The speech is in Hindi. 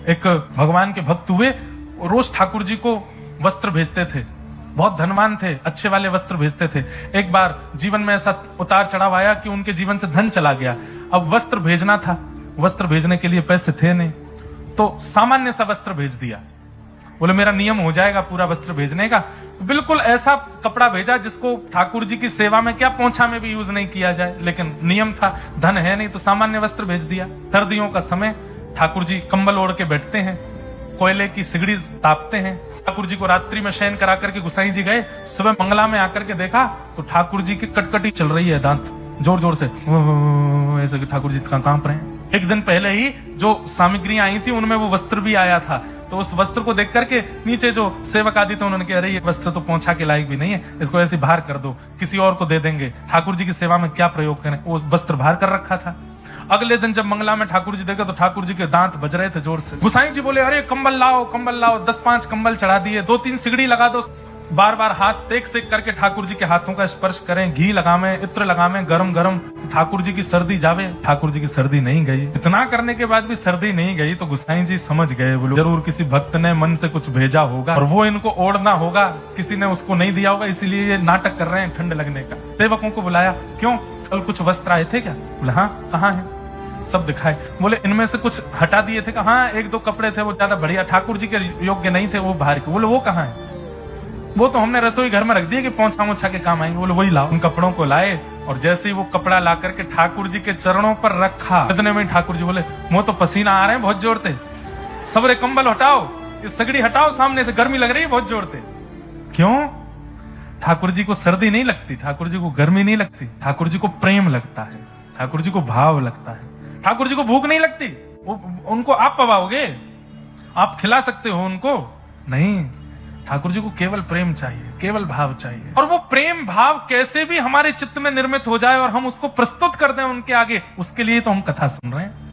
एक भगवान के भक्त हुए, रोज ठाकुर जी को वस्त्र भेजते थे, बहुत धनवान थे, अच्छे वाले वस्त्र भेजते थे। एक बार जीवन में ऐसा उतार चढ़ाव आया कि उनके जीवन से धन चला गया। अब वस्त्र भेजना था, वस्त्र भेजने के लिए पैसे थे नहीं, तो सामान्य सा वस्त्र भेज दिया। बोले मेरा नियम हो जाएगा पूरा वस्त्र भेजने का। तो बिल्कुल ऐसा कपड़ा भेजा जिसको ठाकुर जी की सेवा में क्या पोंछा में भी यूज नहीं किया जाए, लेकिन नियम था, धन है नहीं तो सामान्य वस्त्र भेज दिया। सर्दियों का समय, ठाकुर जी कंबल ओढ़ के बैठते हैं, कोयले की सिगड़ी तापते हैं। ठाकुर जी को रात्रि में शयन करा करके गुसाई जी गए, सुबह मंगला में आकर के देखा तो ठाकुर जी की कटकटी चल रही है, दांत जोर जोर से ऐसे ठाकुर जी कांप रहे हैं। एक दिन पहले ही जो सामग्रियां आई थी उनमें वो वस्त्र भी आया था, तो उस वस्त्र को देख करके नीचे जो सेवक आदि थे उन्होंने कहा अरे ये वस्त्र तो पोंछा के लायक भी नहीं है, इसको ऐसे बाहर कर दो, किसी और को दे देंगे, ठाकुर जी की सेवा में क्या प्रयोग करें। वो वस्त्र बाहर कर रखा था। अगले दिन जब मंगला में ठाकुर जी देखा तो ठाकुर जी के दांत बज रहे थे जोर से। गुसाई जी बोले अरे कंबल लाओ, 10-5 कंबल चढ़ा दिए, 2-3 सिगड़ी लगा दो, बार बार हाथ सेक करके ठाकुर जी के हाथों का स्पर्श करें, घी लगावें, इत्र लगावें गरम गरम, ठाकुर जी की सर्दी जावे। ठाकुर जी की सर्दी नहीं गई। इतना करने के बाद भी सर्दी नहीं गई तो गुसाई जी समझ गए, बोलो जरूर किसी भक्त ने मन से कुछ भेजा होगा और वो इनको ओढ़ना होगा, किसी ने उसको नहीं दिया होगा, इसीलिए ये नाटक कर रहे हैं ठंड लगने का। सेवकों को बुलाया, क्यों कल कुछ वस्त्र आए थे क्या? बोले हाँ, कहाँ है? सब दिखाए। बोले इनमें से कुछ हटा दिए थे? हाँ, 1-2 कपड़े थे वो ज्यादा बढ़िया ठाकुर जी के योग्य नहीं थे, वो बाहर के। बोले वो कहाँ है? वो तो हमने रसोई घर में रख दिए कि पोंछा मोछा के काम आएंगे। बोले वही लाओ। उन कपड़ों को लाए और जैसे ही वो कपड़ा ला करके ठाकुर जी के चरणों पर रखा, इतने में ठाकुर जी बोले मुंह तो पसीना आ रहे हैं बहुत जोरते, सबरे कंबल हटाओ, इस सगड़ी हटाओ, सामने से गर्मी लग रही है बहुत जोरते। क्यों? ठाकुर जी को सर्दी नहीं लगती, ठाकुर जी को गर्मी नहीं लगती, ठाकुर जी को प्रेम लगता है, ठाकुर जी को भाव लगता है, ठाकुर जी को भूख नहीं लगती। उनको आप पवाओगे, आप खिला सकते हो उनको? नहीं, ठाकुर जी को केवल प्रेम चाहिए, केवल भाव चाहिए। और वो प्रेम भाव कैसे भी हमारे चित्त में निर्मित हो जाए और हम उसको प्रस्तुत कर दें उनके आगे, उसके लिए तो हम कथा सुन रहे हैं।